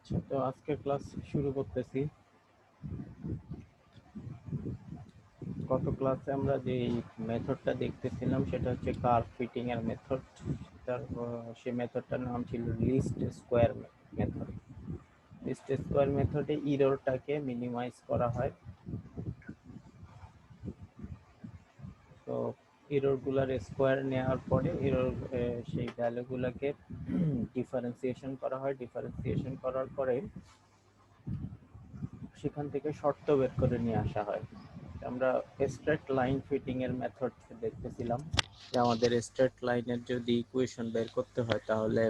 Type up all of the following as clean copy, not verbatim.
আচ্ছা, তো আজকে ক্লাস শুরু করতেছি। গত ক্লাসে আমরা যে মেথডটা দেখতেছিলাম সেটা হচ্ছে কার্ভ ফিটিং এর মেথড। সেই মেথডটার নাম ছিল least square method. Least square মেথডে ইররটাকে মিনিমাইজ করা হয়। তো ইররগুলার স্কোয়ার নেওয়ার পরে সেই ভ্যালুগুলোকে ডিফারেন্সিয়েশন করা হয়। ডিফারেন্সিয়েশন করার পরে সেখান থেকে শর্ত বের করে নিয়ে আসা হয়। আমরা স্ট্রেট লাইন ফিটিং এর মেথড দেখতেছিলাম যে আমাদের স্ট্রেট লাইনের যদি ইকুয়েশন বের করতে হয় তাহলে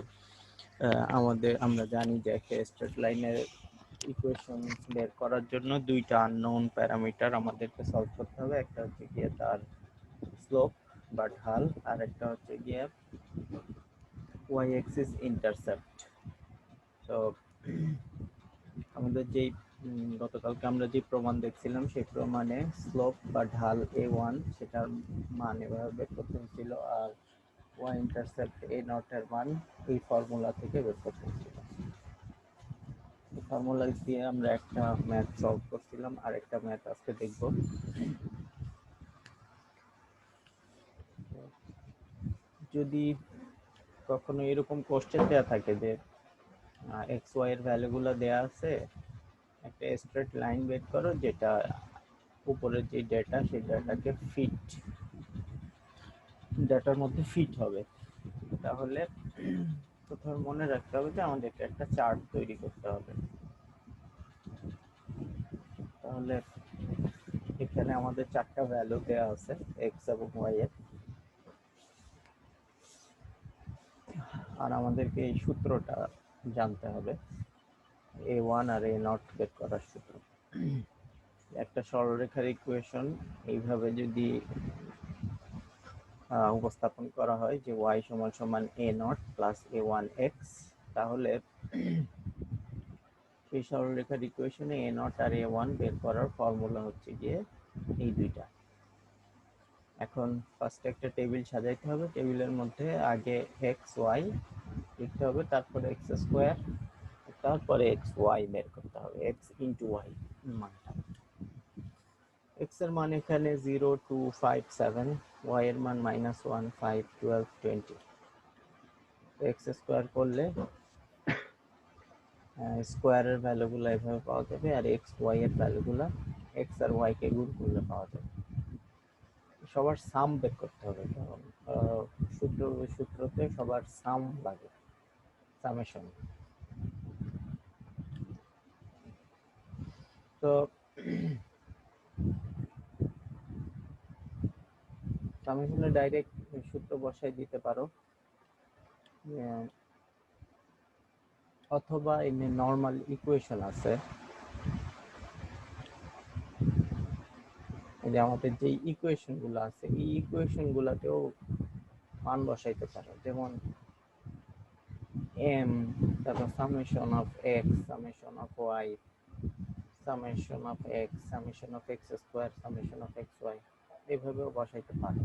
আমরা জানি যে একটা স্ট্রেট লাইনের ইকুয়েশন বের করার জন্য দুইটা আননোন প্যারামিটার আমাদেরকে সলভ করতে হবে। একটা হচ্ছে গিয়ে তার স্লোপ বা ঢাল, আর একটা হচ্ছে গিয়ে ওয়াই অ্যাক্সিস ইন্টারসেপ্ট। তো আমাদের যেই গতকালকে আমরা যে প্রমাণ দেখছিলাম সেই প্রমাণে স্লোপ বা ঢাল A1 সেটার মান এভাবে বের করতে হয়েছিল, আর ওয়াই ইন্টারসেপ্ট A0 এর মান এই ফর্মুলা থেকে বের করতে হয়েছিল। এই ফর্মুলা দিয়ে আমরা একটা ম্যাথ সলভ করছিলাম, আর একটা ম্যাথ আজকে দেখব। যদি কখনো এরকম কোশ্চেন দেওয়া থাকে যে এক্স ওয়াই এর ভ্যালুগুলো দেওয়া আছে, একটা স্ট্রেট লাইন বের করো যেটা উপরের যে ডেটা সেই ডেটার মধ্যে ফিট হবে, তাহলে প্রথমে মনে রাখতে হবে যে আমাদেরকে একটা চার্ট তৈরি করতে হবে। তাহলে এখানে আমাদের চারটা ভ্যালু দেওয়া আছে এক্স এবং ওয়াই এর, আর আমাদেরকে এই সূত্রটা জানতে হবে, A1 আর A0 বের করার সূত্র। একটা সরলরেখার ইকুয়েশন এইভাবে যদি উপস্থাপন করা হয় যে y সমান সমান A0 প্লাস A1x, তাহলে সেই সরলরেখার ইকুয়েশনে A0 আর A1 বের করার ফর্মুলা হচ্ছে গিয়ে এই দুইটা। এখন ফার্স্টে একটা টেবিল সাজাইতে হবে। টেবিলের মধ্যে আগে এক্স ওয়াই লিখতে হবে, তারপরে এক্স স্কোয়ার, তারপরে এক্স ওয়াই বের করতে হবে, এক্স ইন্টু ওয়াই মানটা। এক্স এর মান এখানে 0, 2, 5, 7, ওয়াই এর মান -1, 5, 12, 20। এক্স স্কোয়ার করলে স্কোয়ারের ভ্যালুগুলো এভাবে পাওয়া যাবে, আর এক্স ওয়াই এর ভ্যালুগুলো এক্স আর ওয়াই কে গুণ করলে পাওয়া যাবে। সবার সাম বের করতে হবে, কারণ সূত্রতে সবার সাম লাগে, সামেশন। তো সামেশনে ডাইরেক্ট সূত্র বসাই দিতে পারো, অথবা এমনি নর্মাল ইকুয়েশন আছে, যে আমাদের যে ইকুয়েশন গুলো আছে এই ইকুয়েশন গুলাতেও মান বসাইতে পারো, যেমন এম, তারপর summation of X, summation of Y, summation of X, summation of X square, summation of X Y, এইভাবেও বসাইতে পারো।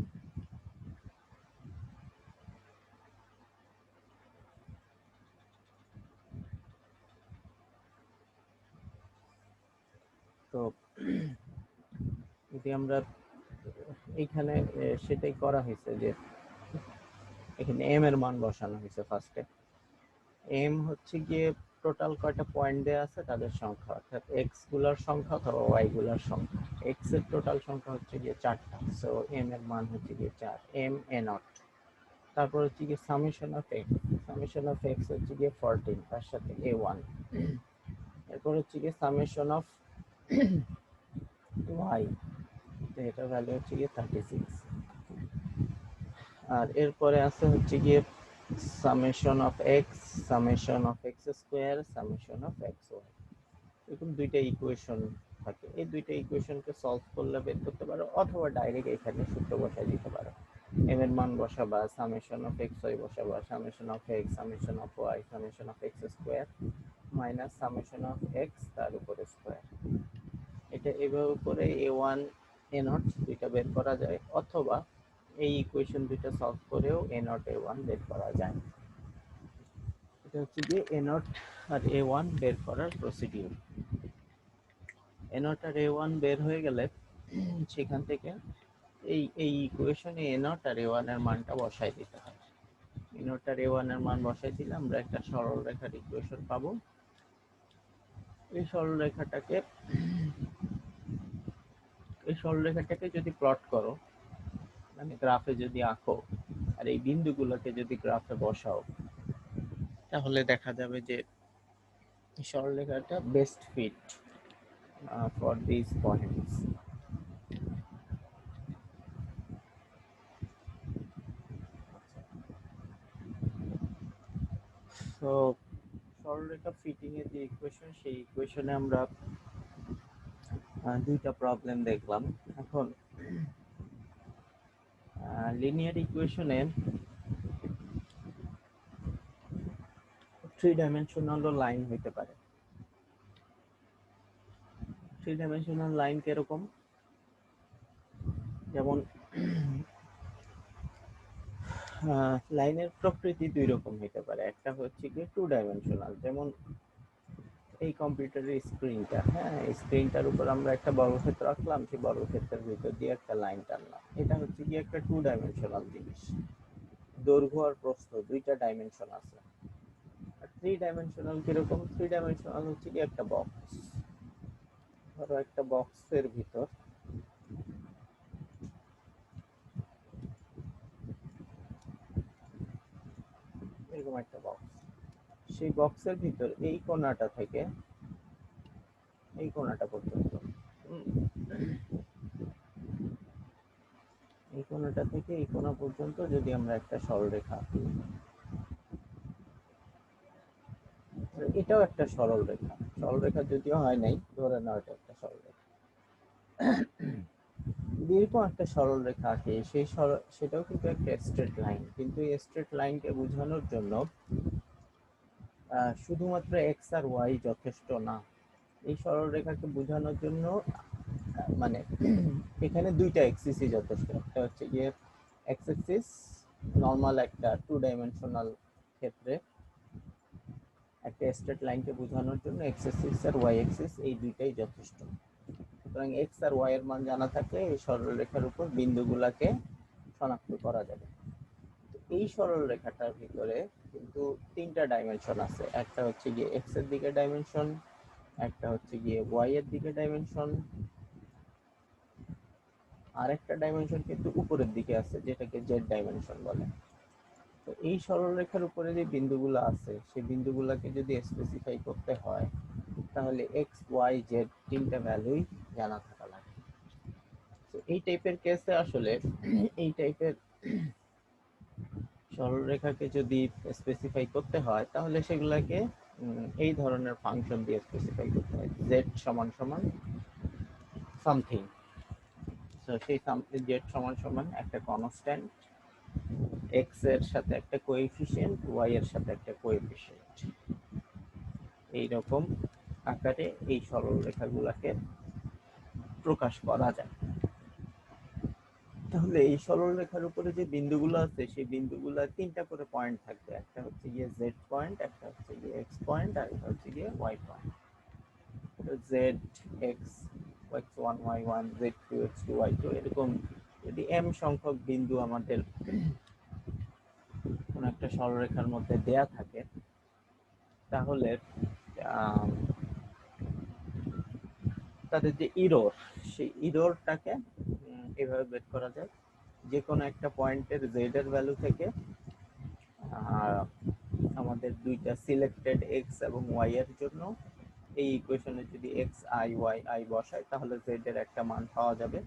তো যদি আমরা এইখানে সেটাই করা হয়েছে যে এখানে এম এর মান বসানো হয়েছে ফার্স্টে। এম হচ্ছে গিয়ে টোটাল কয়টা পয়েন্ট দেওয়া আছে তাদের সংখ্যা, অর্থাৎ এক্স গুলার সংখ্যা অথবা ওয়াই গুলার সংখ্যা। এক্স এর টোটাল সংখ্যা হচ্ছে গিয়ে 4টা, সো এম এর মান হচ্ছে গিয়ে 4, এম এ নট। তারপর হচ্ছে গিয়ে summation of X, summation of X হচ্ছে গিয়ে 14, তার সাথে A1। এরপর হচ্ছে গিয়ে সামেশন অফ ওয়াই, এটা ভ্যালু হচ্ছে গিয়ে 36। আর এরপরে আছে হচ্ছে গিয়ে summation of X, summation of X square, summation of X Y. এরকম দুইটা ইকুয়েশন থাকে। এই দুইটা ইকুয়েশনকে সলভ করলে বের করতে পারো, অথবা ডাইরেক্ট এখানে সূত্র বসাই দিতে পারো। এম এর মান বসাবা, সামেশন অফ এক্স ওয়াই বসাবা, summation of X, summation of Y, summation of X square minus summation of X তার উপরে স্কোয়ার। এটা এভাবে করে A1 A0 দুইটা বের করা যায়, অথবা এই ইকুয়েশন দুইটা সলভ করেও A0 A1 বের করা যায়। এটা হচ্ছে যে এ নট আর এ ওয়ান বের করার প্রসিডিউর। এ নট আর এ ওয়ান বের হয়ে গেলে সেখান থেকে এই ইকুয়েশনে এ নট আর এ ওয়ান এর মানটা বসাই দিতে হয়। এ নট আর এ ওয়ান এর মান বসাই দিলে আমরা একটা সরল রেখার ইকুয়েশন পাবো। এই সরলরেখাটাকে যদি প্লট করো, মানে গ্রাফে যদি আঁকো, আর এই বিন্দুগুলোকে যদি গ্রাফে বসাও, তাহলে দেখা যাবে যে সরলরেখাটা best fit for this points. তো সরলরেখা ফিটিং এর যে ইকুয়েশন, সেই ইকুয়েশনে আমরা দুইটা প্রবলেম দেখলাম। এখন লিনিয়ার ইকুয়েশনে থ্রি ডাইমেনশনাল লাইন হইতে পারে। থ্রি ডাইমেনশনাল লাইন কিরকম? যেমন লাইনের প্রকৃতি দুই রকম হতে পারে। একটা হচ্ছে কি টু ডাইমেনশনাল, যেমন এই কম্পিউটারের স্ক্রিনটা, হ্যাঁ, স্ক্রিনটার উপর আমরা একটা বর্গক্ষেত্র আঁকলাম, সেই বর্গক্ষেত্রের ভিতর দিয়ে একটা লাইন টানলাম, এটা হচ্ছে কি একটা টু ডাইমেনশনাল জিনিস। দৈর্ঘ্য আর প্রস্থ দুইটা ডাইমেনশন আছে। আর থ্রি ডাইমেনশনাল কিরকম? থ্রি ডাইমেনশনাল হচ্ছে কি একটা বক্স। ধরো একটা বক্সের ভিতর এরকম একটা বক্স, সেই বক্সের ভিতর এই কোণাটা থেকে এই কোণাটা পর্যন্ত, এই কোণাটা থেকে এই কোণা পর্যন্ত যদি আমরা একটা সরলরেখা আঁকি, এটাও একটা সরলরেখা। সরলরেখা যদিও হয় নাই, ধরে নাও এটা একটা সরলরেখা। এরকম একটা সরলরেখা আঁকি, সেটাও কিন্তু একটা স্ট্রেট লাইন। কিন্তু এই স্ট্রেট লাইনকে বোঝানোর জন্য শুধুমাত্র এক্স আর ওয়াই যথেষ্ট না। এই সরলরেখাকে বোঝানোর জন্য মানে এখানে দুইটা এক্সিসই যথেষ্ট। একটা হচ্ছে গিয়ে এক্স এক্সিস, নর্মাল একটা টু ডাইমেনশনাল ক্ষেত্রে একটা স্ট্রেট লাইনকে বোঝানোর জন্য এক্স এক্সিস আর ওয়াই এক্সিস এই দুইটাই যথেষ্ট। সুতরাং এক্স আর ওয়াই এর মান জানা থাকলে এই সরলরেখার উপর বিন্দুগুলোকে শনাক্ত করা যাবে। এই সরলরেখাটার ভিতরে কিন্তু তিনটা ডাইমেনশন আছে। একটা হচ্ছে গিয়ে এক্স এর দিকে ডাইমেনশন, একটা হচ্ছে গিয়ে ওয়াই এর দিকে ডাইমেনশন, আর একটা ডাইমেনশন কিন্তু উপরের দিকে আছে, যেটাকে জেড ডাইমেনশন বলে। তো এই সরলরেখার উপরে যে বিন্দুগুলো আছে, সেই বিন্দুগুলোকে যদি স্পেসিফাই করতে হয়, তাহলে এক্স ওয়াই জেড তিনটা ভ্যালুই জানা থাকা লাগে। তো এই টাইপের কেসে আসলে এই টাইপের সরলরেখাকে যদি স্পেসিফাই করতে হয়, তাহলে সেগুলোকে এই ধরনের ফাংশন দিয়ে স্পেসিফাই করতে হয়। জেড সমান সমান সামথিং। তো সেই সামথিং জেড সমান সমান একটা কনস্ট্যান্ট, এক্স এর সাথে একটা কোএফিসিয়েন্ট, ওয়াই এর সাথে একটা কোএফিসিয়েন্ট, এইরকম আকারে এই সরলরেখাগুলোকে প্রকাশ করা যায়। তাহলে এই সরলরেখার উপরে যে বিন্দুগুলো আছে, সেই বিন্দুগুলো তিনটা করে পয়েন্ট থাকবে। একটা হচ্ছে গিয়ে জেড পয়েন্ট, একটা হচ্ছে গিয়ে এক্স পয়েন্ট, আর একটা হচ্ছে গিয়ে ওয়াই পয়েন্ট। তো Z X, X one Y one, Z two X two Y two, এরকম যদি এম সংখ্যক বিন্দু আমাদের কোন একটা সরলরেখার মধ্যে দেয়া থাকে, তাহলে তাদের যে ইরর, সেই ইররটাকে এভাবে বের করা যায়। যে কোনো একটা পয়েন্টের জেড এর ভ্যালু থেকে আমাদের দুইটা সিলেক্টেড এক্স এবং ওয়াই এর জন্য এই ইকুয়েশনে যদি এক্স আই ওয়াই আই বসায়, তাহলে জেড এর একটা মান পাওয়া যাবে।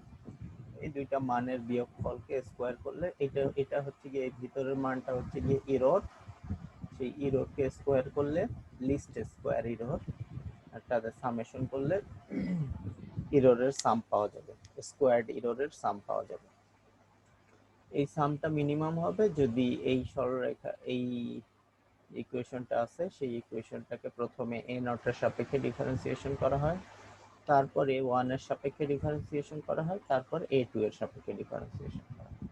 এই দুইটা মানের বিয়োগফলকে স্কোয়ার করলে এটা হচ্ছে গিয়ে এই ভিতরের মানটা হচ্ছে গিয়ে ইরর, সেই ইররকে স্কোয়ার করলে লিস্ট স্কোয়ার ইরর, আর তাদের সামেশন করলে ইররের সাম পাওয়া যাবে, স্কোয়ার্ড ইররের সাম পাওয়া যাবে। এই সামটা মিনিমাম হবে যদি এই সরলরেখা, এই ইকুয়েশনটা আছে, সেই ইকুয়েশনটাকে প্রথমে এ নট এর সাপেক্ষে ডিফারেন্সিয়েশন করা হয়, তারপর এ ওয়ান এর সাপেক্ষে ডিফারেন্সিয়েশন করা হয়, তারপর এ টু এর সাপেক্ষে ডিফারেন্সিয়েশন করা হয়।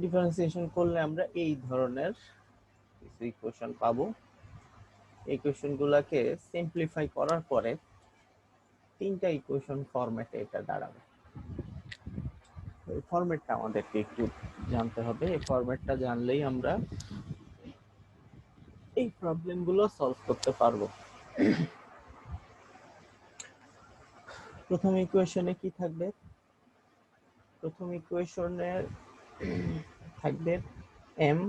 ডিফারেন্সিয়েশন করলে আমরা এই ধরনের কিছু ইকুয়েশন পাবো। এই ইকুয়েশনগুলোকে সিম্পলিফাই করার পরে তিনটা ইকুয়েশন ফরম্যাটে এটা দাঁড়াবে। এই ফরম্যাটটা আমাদেরকে একটু জানতে হবে। এই ফরম্যাটটা জানলেই আমরা এই প্রবলেমগুলো সলভ করতে পারবো। প্রথম ইকুয়েশনে কি থাকবে? প্রথম ইকুয়েশনে থাকবে m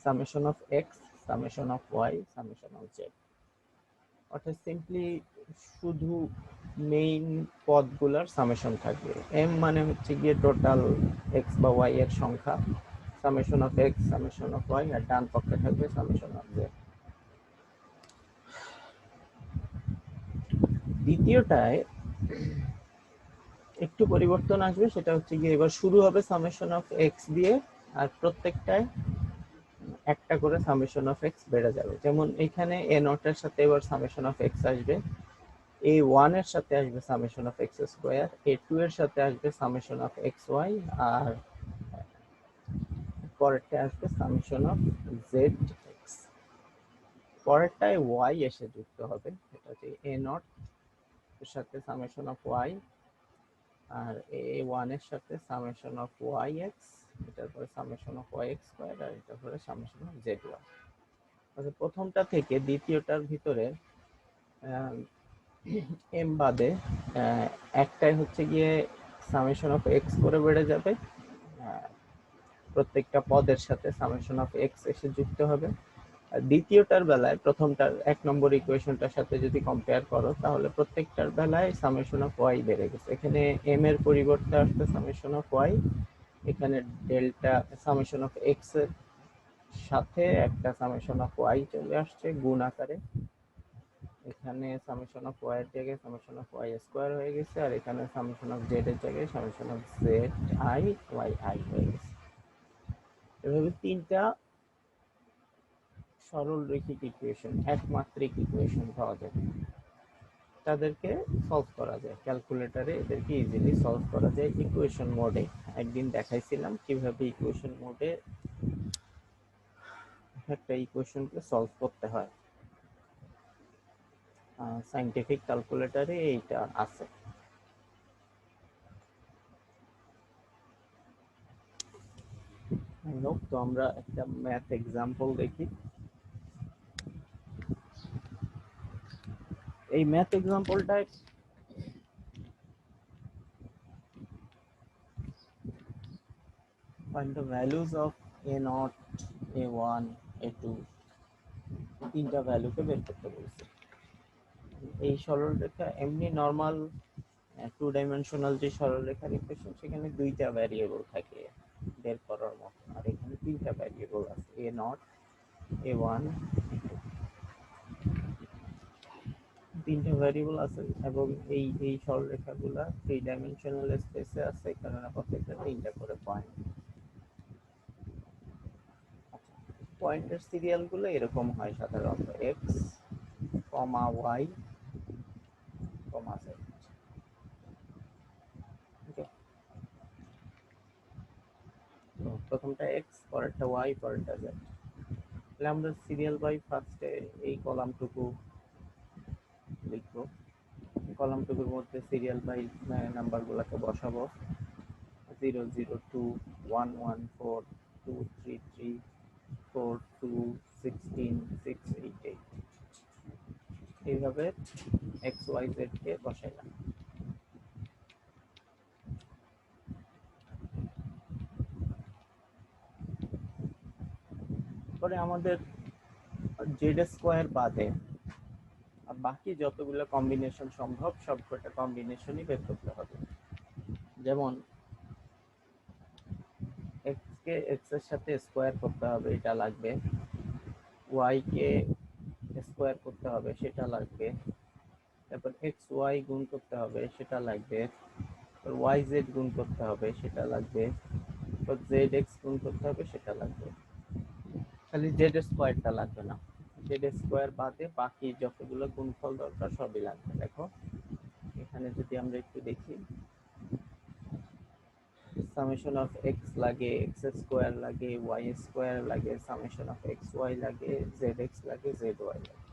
summation of x summation of y summation of z। অর্থাৎ সিম্পলি শুধু মেইন পদগুলোর সামেশন থাকবে। m মানে হচ্ছে গিয়ে টোটাল x বা y এর সংখ্যা, summation of x summation of y, আর ডান পক্ষে থাকবে সামেশন অফ z। দ্বিতীয়টায় একটু পরিবর্তন আসবে, সেটা হচ্ছে গিয়ে এবার শুরু হবে সামেশন অফ x দিয়ে, আর প্রত্যেকটায় একটা করে সামেশন অফ x বেড়ে যাবে। যেমন এখানে a নট এর সাথে এবার সামেশন অফ x আসবে, a1 এর সাথে আসবে summation of x square, a2 এর সাথে আসবে সামেশন অফ xy, আর পরেরটা আসবে সামেশন অফ zx। পরেরটায় y এসে যুক্ত হবে, এটা হচ্ছে a নট এর সাথে summation of y, R a1 এর সাথে সামেশন অফ yx, এটার পরে সামেশন অফ yx স্কয়ার, আর এটার পরে সামেশন অফ zy। আচ্ছা, প্রথমটা থেকে দ্বিতীয়টার ভিতরে এম বাদে একটাই হচ্ছে গিয়ে সামেশন অফ এক্স করে বেড়ে যাবে, প্রত্যেকটা পদের সাথে সামেশন অফ এক্স এসে যুক্ত হবে। আর দ্বিতীয়টার বেলায় প্রথমটার এক নম্বর ইকুয়েশনটার সাথে যদি কম্পেয়ার করো, তাহলে প্রত্যেকটার বেলায় সামেশন অফ ওয়াই বেড়ে গেছে। এখানে এম এর পরিবর্তে আসছে সামেশন অফ ওয়াই, এখানে ডেল্টা সামেশন অফ এক্স এর সাথে একটা সামেশন অফ ওয়াই চলে আসছে গুণ আকারে, এখানে সামেশন অফ ওয়াই এর জায়গায় সামেশন অফ ওয়াই স্কয়ার হয়ে গেছে, আর এখানে সামেশন অফ জেড এর জায়গায় summation of Z I Y I হয়ে গেছে। এভাবে তিনটা সরল রৈখিক ইকুয়েশন, একমাত্রিক ইকুয়েশন পাওয়া যায়, তাদেরকে সলভ করা যায় ক্যালকুলেটরে, এদেরকে ইজিলি সলভ করা যায় ইকুয়েশন মোডে। একদিন দেখাইছিলাম কিভাবে ইকুয়েশন মোডে একটা ইকুয়েশনকে সলভ করতে হয়, সাইন্টিফিক ক্যালকুলেটরে এইটা আছে। তো আমরা একটা ম্যাথ এক্সাম্পল দেখি। এই math এক্সাম্পলটায় find the values of a0, a1, a2, তিনটা ভ্যালুকে বের করতে বলছে। এই সরলরেখা এমনি নরমাল টু ডাইমেনশনাল যে সরলরেখার ইকুয়েশন, সেখানে দুইটা ভ্যারিয়েবল থাকে বের করার মতো, আর এখানে তিনটা ভ্যারিয়েবল আছে, a0, a1, তিনটা ভ্যারিয়েবল আছে, এবং এই সরলরেখাগুলা থ্রি ডাইমেনশনাল স্পেসে আছে, কারণ প্রত্যেকটা তিনটা করে পয়েন্ট। পয়েন্টের সিরিয়াল গুলো এরকম হয় সাধারণত এক্স কমা ওয়াই কমা জেড। প্রথমটা এক্স, পরেরটা ওয়াই, পরেরটা জেড। তাহলে আমরা সিরিয়াল বাই ফার্স্টে এই কলামটুকু লিখবো, কলামটুকুর মধ্যে সিরিয়াল বাই নাম্বারগুলোকে বসাবো, 002, 114, 233, 42, 16, 688, এইভাবে এক্স ওয়াই জেড কে বসাইলাম। পরে আমাদের জেড স্কোয়ার বাদে আর বাকি যতগুলো কম্বিনেশন সম্ভব সবকটা কম্বিনেশনই বের করতে হবে। যেমন এক্স কে এক্স এর সাথে স্কোয়ার করতে হবে, এটা লাগবে, ওয়াই কে স্কোয়ার করতে হবে, সেটা লাগবে, তারপর এক্স ওয়াই গুণ করতে হবে, সেটা লাগবে, ওয়াই জেড গুণ করতে হবে, সেটা লাগবে, তারপর জেড এক্স গুণ করতে হবে, সেটা লাগবে। খালি জেড স্কোয়ারটা লাগবে না, জেড স্কোয়ার বাদে বাকি যতগুলো গুণফল দরকার সবই লাগবে। দেখো এখানে যদি আমরা একটু দেখি, সামেশন অফ এক্স লাগে, এক্স স্কোয়ার লাগে, ওয়াই স্কোয়ার লাগে, সামেশন অফ এক্স ওয়াই লাগে, জেড এক্স লাগে, জেড ওয়াই লাগে।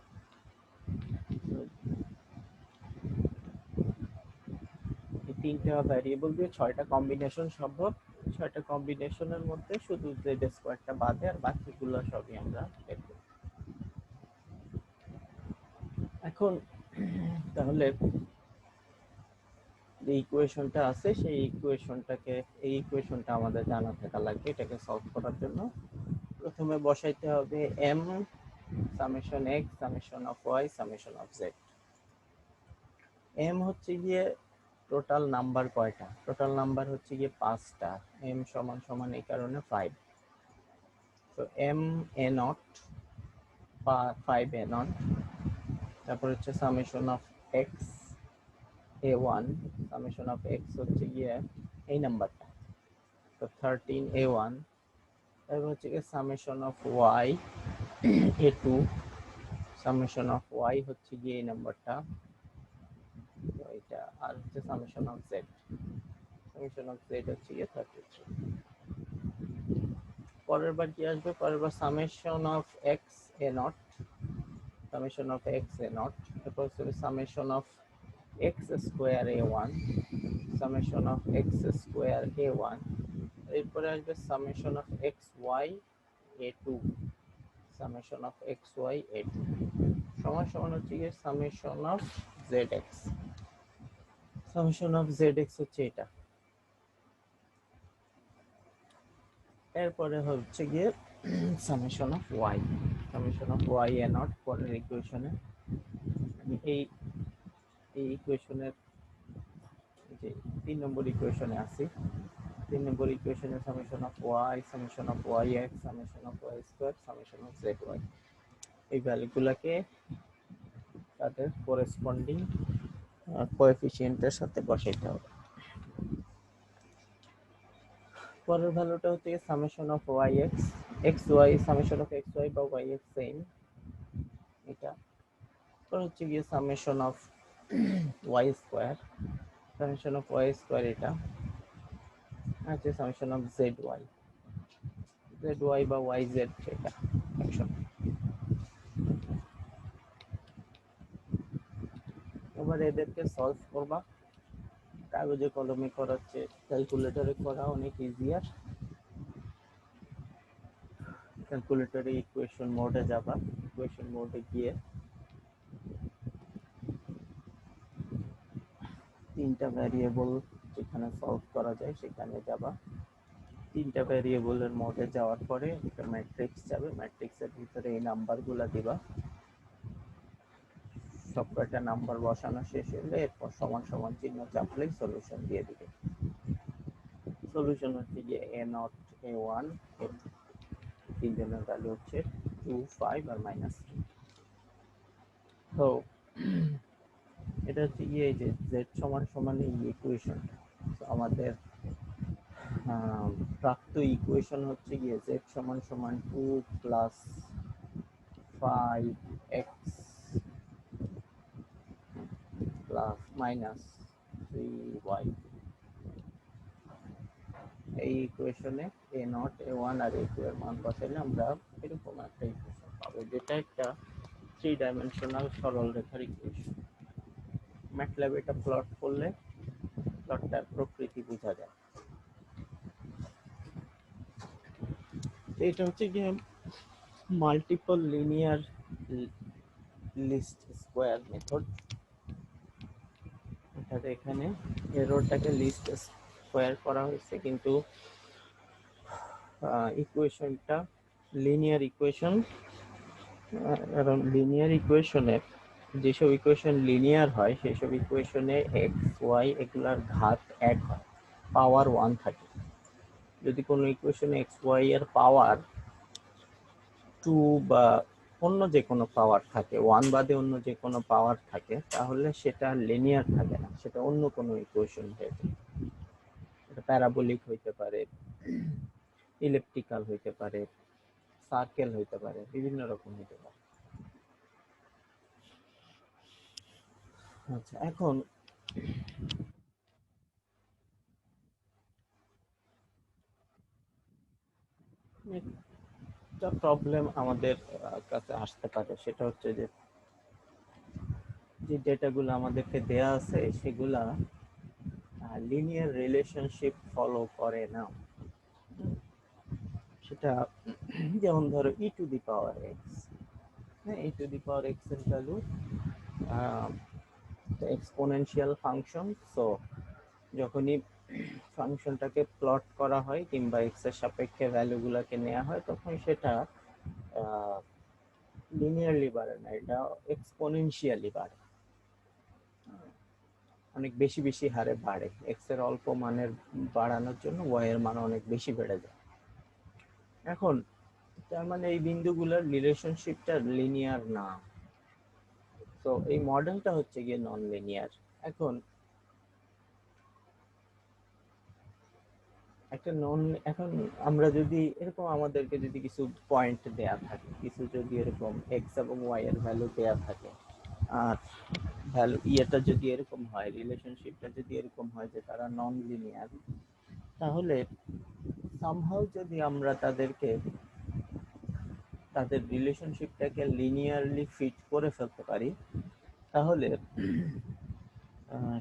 এই তিনটা ভ্যারিয়েবল দিয়ে 6টা কম্বিনেশন সম্ভব। 6টা কম্বিনেশনের মধ্যে শুধু জেড স্কোয়ারটা বাদে আর বাকিগুলো সবই আমরা বের করি। এখন তাহলে যে ইকুয়েশনটা আছে সেই ইকুয়েশনটাকে, এই ইকুয়েশনটা আমাদের জানা থাকা লাগবে এটাকে সলভ করার জন্য। প্রথমে বসাইতে হবে M summation X summation of Y summation of Z. M হচ্ছে গিয়ে টোটাল নাম্বার কয়টা, টোটাল নাম্বার হচ্ছে গিয়ে 5টা, এম সমান সমান এই কারণে 5। তো M A naught 5 A naught, তারপর হচ্ছে summation of X A one, summation of X হচ্ছে গিয়ে এই নাম্বারটা, তো 13 এ ওয়ান। তারপর হচ্ছে গিয়ে summation of Y A two, summation of Y হচ্ছে গিয়ে এই নাম্বারটা, তো এটা। আর হচ্ছে summation of Z, summation of Z হচ্ছে গিয়ে 33। পরের বার কি আসবে, পরের বার summation of X a naught, summation of X a naught, তারপর হচ্ছে summation of X square a one, summation of X square a one, এরপরে আসবে summation of X Y A two, summation of X Y A two সমান সমান হচ্ছে গিয়ে summation of Z X, summation of Z X হচ্ছে এটা। এরপরে হচ্ছে গিয়ে summation of Y, summation of Y A naught পরের ইকুয়েশনে। আমি এই ইকুয়েশনের যে 3 নম্বর ইকুয়েশনে আছি, 3 নম্বর ইকুয়েশনে summation of Y, summation of Y X, summation of Y square, summation of Z Y, এই ভ্যালুগুলোকে তাদের করেসপন্ডিং কোএফিসিয়েন্টের সাথে বসাইতে হবে। পরের ভ্যালুটা হচ্ছে summation of Y X, X Y, summation of X Y বা ওয়াই এক্স সেম এটা। পরে হচ্ছে গিয়ে summation of Y square, summation of Y square এটা। আছে summation of Z Y, Z Y বা ওয়াই জেড এটা ফাংশন। এবার এদেরকে সলভ করবা, কাগজে কলমে করার চেয়ে ক্যালকুলেটরে করা অনেক ইজিয়ার। ক্যালকুলেটরে ইকুয়েশন মোডে যাবা, ইকুয়েশন মোডে গিয়ে 3টা ভ্যারিয়েবল যেখানে সলভ করা যায় সেখানে যাবা। 3টা ভ্যারিয়েবলের মধ্যে যাওয়ার পরে একটা ম্যাট্রিক্স যাবে, ম্যাট্রিক্সের ভিতরে এই নাম্বারগুলো দিবা, সবকটা নাম্বার বসানো শেষ হলে এরপর সমান সমান চিহ্ন চাপলেই সলিউশন দিয়ে দিবে। সলিউশন হচ্ছে গিয়ে a naught a one a two, তিনজনের ভ্যালু হচ্ছে 2 5 আর -3। তো এটা হচ্ছে গিয়ে এই যে জেড সমান সমান এই ইকুয়েশন, আমাদের প্রাপ্ত ইকুয়েশন হচ্ছে গিয়ে জেড সমান সমান 2 প্লাস 5x প্লাস -3y। এই ইকুয়েশনে এ নট এ ওয়ান আর এ টু এর মান বসাইলে আমরা এরকম একটা ইকুয়েশন পাবো, যেটা একটা 3 ডাইমেনশনাল সরল রেখার ইকুয়েশন। ম্যাটল্যাবে এটা প্লট করলে প্লটটার প্রকৃতি বোঝা যায়। এটা হচ্ছে গিয়ে multiple linear least square method. অর্থাৎ এখানে এররটাকে লিস্ট স্কোয়ার করা হয়েছে, কিন্তু ইকুয়েশনটা লিনিয়ার ইকুয়েশন। কারণ লিনিয়ার ইকুয়েশনে যেসব ইকুয়েশন লিনিয়ার হয় সেই সব ইকুয়েশনে এক্স ওয়াই এগুলার ঘাত 1 হয়, পাওয়ার 1 থাকে। যদি কোনো ইকুয়েশনে এক্স ওয়াই এর পাওয়ার 2 বা অন্য যে কোনো পাওয়ার থাকে, 1 বাদে অন্য যে কোনো পাওয়ার থাকে, তাহলে সেটা লিনিয়ার থাকে না, সেটা অন্য কোনো ইকুয়েশন হয়ে যায়। এটা প্যারাবোলিক হইতে পারে, ইলেপটিক্যাল হইতে পারে, সার্কেল হইতে পারে, বিভিন্ন রকম হইতে পারে। আচ্ছা, এখন একটা প্রবলেম আমাদের কাছে আসতে পারে, সেটা হচ্ছে যে যে ডেটাগুলো আমাদেরকে দেয়া আছে সেগুলা লিনিয়ার রিলেশনশিপ ফলো করে না। সেটা যেমন ধরো ই টু দি পাওয়ার এক্স, হ্যাঁ, ই টু দি পাওয়ার এক্স এর ভ্যালু এক্সপোনেনশিয়াল ফাংশন। সো যখনই ফাংশনটাকে প্লট করা হয় কিংবা এক্স এর সাপেক্ষে ভ্যালুগুলোকে নেওয়া হয় তখন সেটা লিনিয়ারলি বাড়ে না, এটা এক্সপোনেনশিয়ালি বাড়ে, অনেক বেশি বেশি হারে বাড়ে। এক্স এর অল্প মানের বাড়ানোর জন্য ওয়াই এর মান অনেক বেশি বেড়ে যায়। এখন তার মানে এই বিন্দুগুলোর রিলেশনশিপটা লিনিয়ার না। তো এই মডেলটা হচ্ছে গিয়ে নন লিনিয়ার। এখন একটা নন এখন আমরা যদি এরকম আমাদেরকে যদি কিছু পয়েন্ট দেয়া থাকে, কিছু যদি এরকম এক্স এবং ওয়াই এর ভ্যালু দেয়া থাকে, আর ভ্যালু ইয়েটা যদি এরকম হয়, রিলেশনশিপটা যদি এরকম হয় যে তারা নন লিনিয়ার, তাহলে সামহাউ যদি আমরা তাদের রিলেশনশিপটাকে লিনিয়ারলি ফিট করে ফেলতে পারি, তাহলে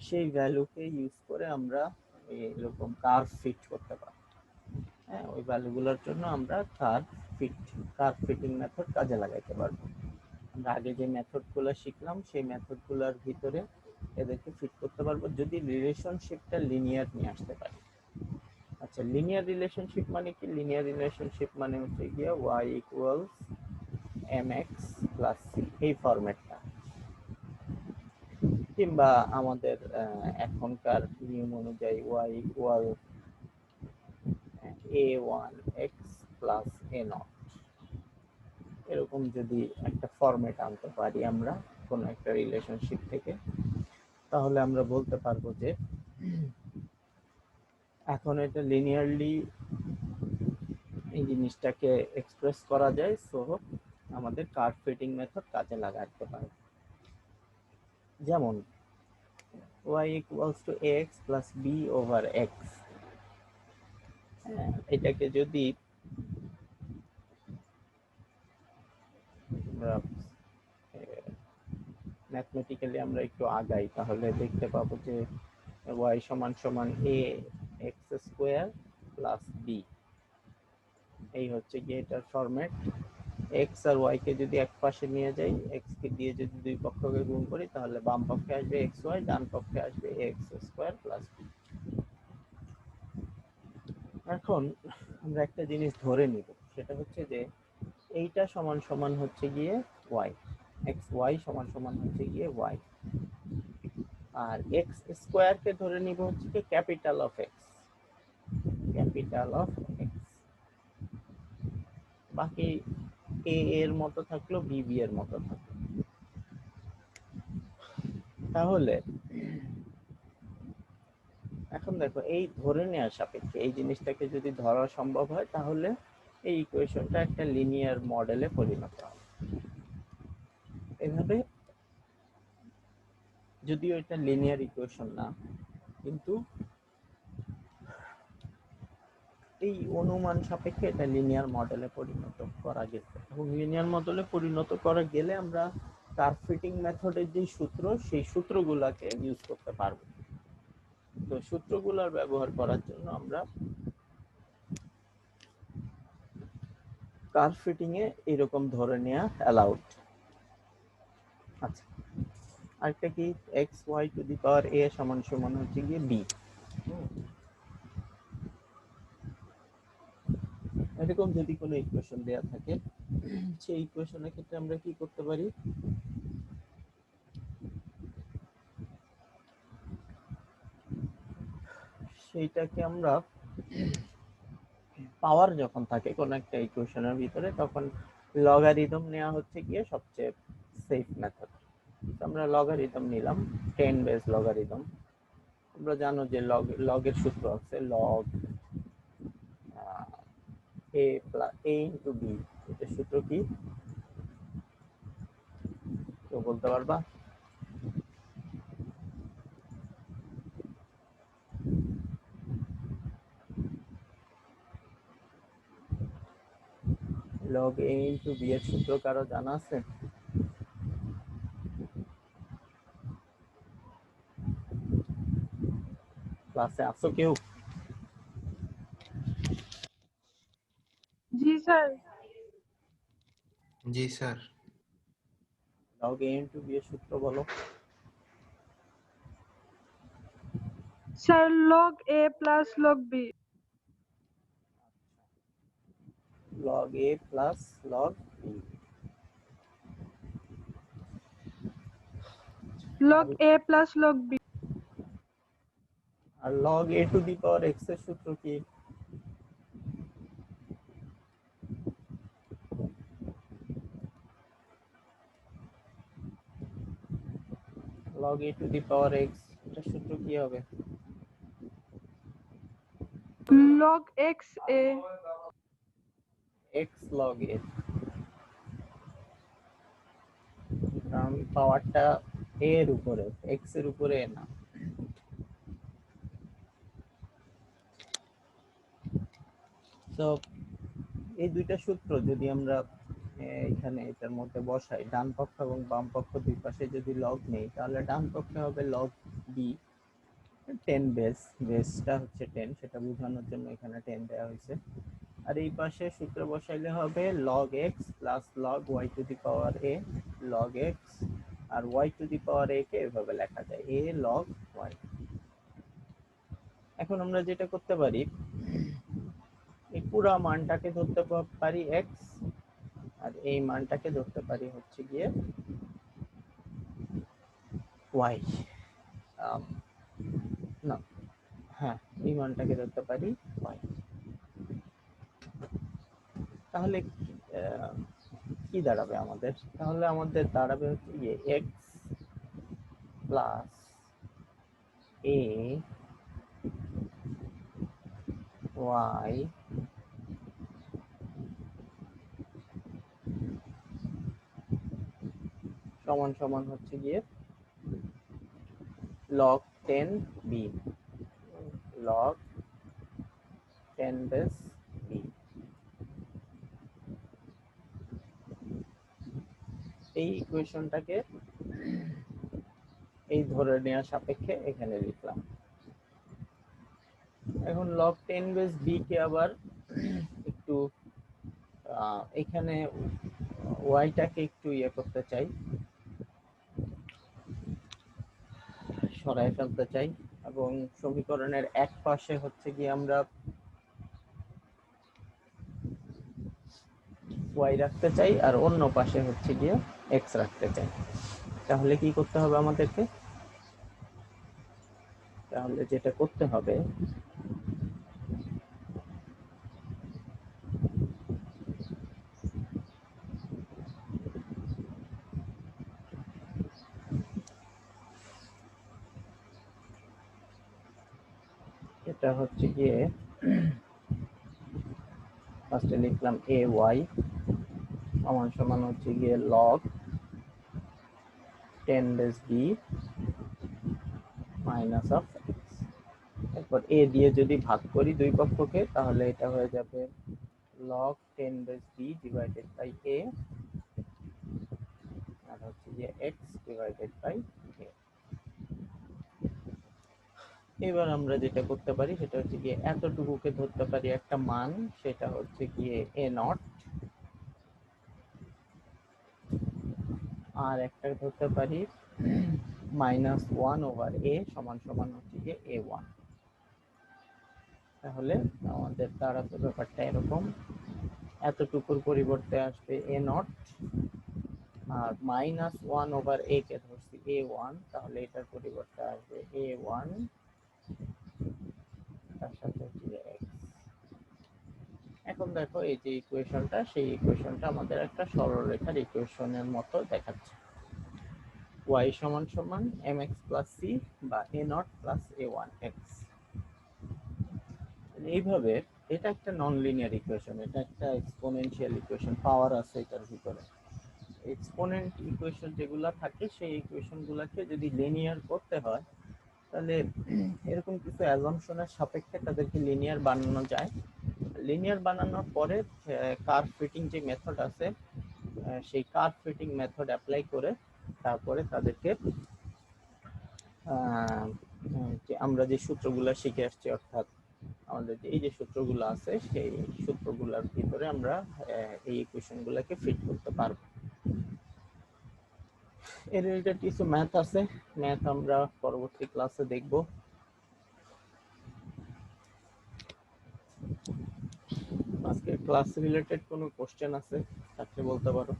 সেই ভ্যালুকে ইউজ করে আমরা এরকম কার্ভ ফিট করতে পারি। হ্যাঁ, ওই ভ্যালুগুলোর জন্য আমরা কার্ভ ফিটিং মেথড কাজে লাগাইতে পারবো। আমরা আগে যে মেথডগুলো শিখলাম সেই মেথডগুলোর ভিতরে এদেরকে ফিট করতে পারবো যদি রিলেশনশিপটা লিনিয়ার নিয়ে আসতে পারি। আচ্ছা, লিনিয়ার রিলেশনশিপ মানে কি? লিনিয়ার রিলেশনশিপ মানে হচ্ছে গিয়ে y equals mx plus c, এই ফরম্যাটটা। কিংবা আমাদের এখনকার নিয়ম অনুযায়ী y equal a1x plus a0, এরকম যদি একটা ফরম্যাট আনতে পারি আমরা কোনো একটা রিলেশনশিপ থেকে, তাহলে আমরা বলতে পারবো যে এখন এটা লিনিয়ারলি এই জিনিসটাকে এক্সপ্রেস করা যায়। সো আমাদের কার্ভ ফিটিং মেথড কাজে লাগাতে পারে। যেমন y equals to ax plus b over x, এটাকে যদি আমরা ম্যাথমেটিক্যালি আমরা একটু আগাই, তাহলে দেখতে পাবো যে y সমান সমান a x square plus b, এই হচ্ছে গিয়ে এটার ফরম্যাট। এক্স আর ওয়াই কে যদি এক পাশে নিয়ে যাই, এক্স কে দিয়ে যদি দুই পক্ষকে গুণ করি, তাহলে বাম পক্ষে আসবে এক্স ওয়াই, ডান পক্ষে আসবে এক্স স্কোয়ার প্লাস বি। এখন আমরা একটা জিনিস ধরে নিব, সেটা হচ্ছে যে এইটা সমান সমান হচ্ছে গিয়ে ওয়াই, এক্স ওয়াই সমান সমান হচ্ছে গিয়ে ওয়াই, আর এক্স স্কোয়ার কে ধরে নিব হচ্ছে কি capital of x, capital of x. বাকি এ এর মতো থাকলো, বি বি এর মতো থাকলো। তাহলে এখন দেখো, এই ধরে নেওয়ার সাপেক্ষে এই জিনিসটাকে যদি ধরা সম্ভব হয়, তাহলে এই ইকুয়েশনটা একটা লিনিয়ার মডেলে পরিণত হবে। এভাবে যদিও এটা লিনিয়ার ইকুয়েশন না, কিন্তু এই অনুমান সাপেক্ষে এটা লিনিয়ার মডেলে পরিণত করা গেছে, এবং লিনিয়ার মডেলে পরিণত করা গেলে আমরা কার্ভ ফিটিং মেথডের যে সূত্র, সেই সূত্রগুলোকে ইউজ করতে পারবো। তো সূত্রগুলোর ব্যবহার করার জন্য আমরা কার্ভ ফিটিং এ এরকম ধরে নেওয়া অ্যালাউড। আচ্ছা, আরেকটা কি, এক্স ওয়াই টু দি পাওয়ার এ সমান সমান হচ্ছে গিয়ে বি। এরকম যদি কোনো ইকুয়েশন দেয়া থাকে, সেই ইকুয়েশনের ক্ষেত্রে আমরা কি করতে পারি, সেইটাকে আমরা পাওয়ার যখন থাকে কোনো একটা ইকুয়েশনের ভিতরে, তখন লগারিদম নেওয়া হচ্ছে গিয়ে সবচেয়ে সেফ মেথড। আমরা লগারিদম নিলাম, 10 বেস লগারিদম। আমরা জানো যে লগের সূত্র আছে log A plus A into B. এটার সূত্র কি কেউ বলতে পারবা? লগ এ ইন্টু বি এর সূত্র কারো জানা আছে? ক্লাসে আসো কেউ? জি স্যার। জি sir. Log A into B এর সূত্র বলো। Sir log A plus log B. Log A plus log B. Log A plus log B. আর log A to the power X এর সূত্র কি? Log A to the power X এটার সূত্র কি হবে? Log X A. X log A, কারণ পাওয়ারটা এ এর উপরে, এক্স এর উপরে না। তো এই দুইটা সূত্র যদি আমরা এখানে এটার মধ্যে বসাই, ডান পক্ষ এবং বাম পক্ষ দুই পাশে যদি লগ নেই, তাহলে ডান পক্ষে হবে লগ বি 10 বেস, বেসটা হচ্ছে 10, সেটা বোঝানোর জন্য এখানে 10 দেওয়া হয়েছে। আর এই পাশে সূত্র বসাইলে হবে log x plus log y to the power a log x, আর y to the power a কে এভাবে লেখা যায় a log y। এখন আমরা যেটা করতে পারি, এই পুরো মানটাকে ধরতে পারি x, আর এই মানটাকে ধরতে পারি হচ্ছে গিয়ে y। না, হ্যাঁ, এই মানটাকে ধরতে পারি y। তাহলে কি দাঁড়াবে আমাদের? তাহলে আমাদের দাঁড়াবে হচ্ছে গিয়ে x প্লাস a y সমান সমান হচ্ছে গিয়ে log 10 b log 10 base b। এই ইকুয়েশনটাকে এই ধরে নেওয়ার সাপেক্ষে এখানে লিখলাম। এখন log 10 বেস b কে আবার একটু এখানে y টাকে একটু ইয়ে করতে চাই, সরাই ফেলতে চাই, এবং সমীকরণের এক পাশে হচ্ছে গিয়ে আমরা y রাখতে চাই, আর অন্য পাশে হচ্ছে গিয়ে x রাখতে চাই। তাহলে কি করতে হবে আমাদেরকে? তাহলে যেটা করতে হবে, এটা হচ্ছে গিয়ে ফার্স্টে লিখলাম a y সমান সমান হচ্ছে গিয়ে log 10 base b minus of x। এরপর a দিয়ে যদি ভাগ করি দুই পক্ষকে, তাহলে এটা হয়ে যাবে log 10 base b divided by a, আর হচ্ছে গিয়ে x ডিভাইডেড বাই a। এবার আমরা যেটা করতে পারি সেটা হচ্ছে গিয়ে এতটুকুকে ধরতে পারি একটা মান, সেটা হচ্ছে গিয়ে a নট, আর একটা ধরতে পারি -1/a সমান সমান হচ্ছে গিয়ে a1। তাহলে আমাদের দাঁড়াতে ব্যাপারটা এরকম, এতটুকুর পরিবর্তে আসবে a নট, আর -1/a কে ধরছি a1, তাহলে এটার পরিবর্তে আসবে a1 তার সাথে হচ্ছে x। এখন দেখো এই যে ইকুয়েশনটা, সেই ইকুয়েশনটা আমাদের একটা সরলরেখার ইকুয়েশনের মতো দেখাচ্ছে। y সমান সমান mx প্লাস c বা a নট প্লাস a1x। এইভাবে এটা একটা নন লিনিয়ার ইকুয়েশন, এটা একটা এক্সপোনেনশিয়াল ইকুয়েশন, পাওয়ার আছে এটার ভিতরে। এক্সপোনেন্ট ইকুয়েশন যেগুলা থাকে সেই ইকুয়েশনগুলোকে যদি লিনিয়ার করতে হয়, তাহলে এরকম কিছু অ্যাজাম্পশনের সাপেক্ষে তাদেরকে লিনিয়ার বানানো যায়। লিনিয়ার বানানোর পরে কার্ভ ফিটিং যে মেথড আছে সেই কার্ভ ফিটিং মেথড অ্যাপ্লাই করে তারপরে তাদেরকে যে আমরা যে সূত্রগুলো শিখে আসছি, অর্থাৎ আমাদের এই যে সূত্রগুলো আছে সেই সূত্রগুলোর ভিতরে আমরা এই ইকুয়েশনগুলোকে ফিট করতে পারবো। এর রিলেটেড কিছু ম্যাথ আছে, ম্যাথ আমরা পরবর্তী ক্লাসে দেখব। আজকে ক্লাস রিলেটেড কোনো কোশ্চেন আছে থাকলে বলতে পারো।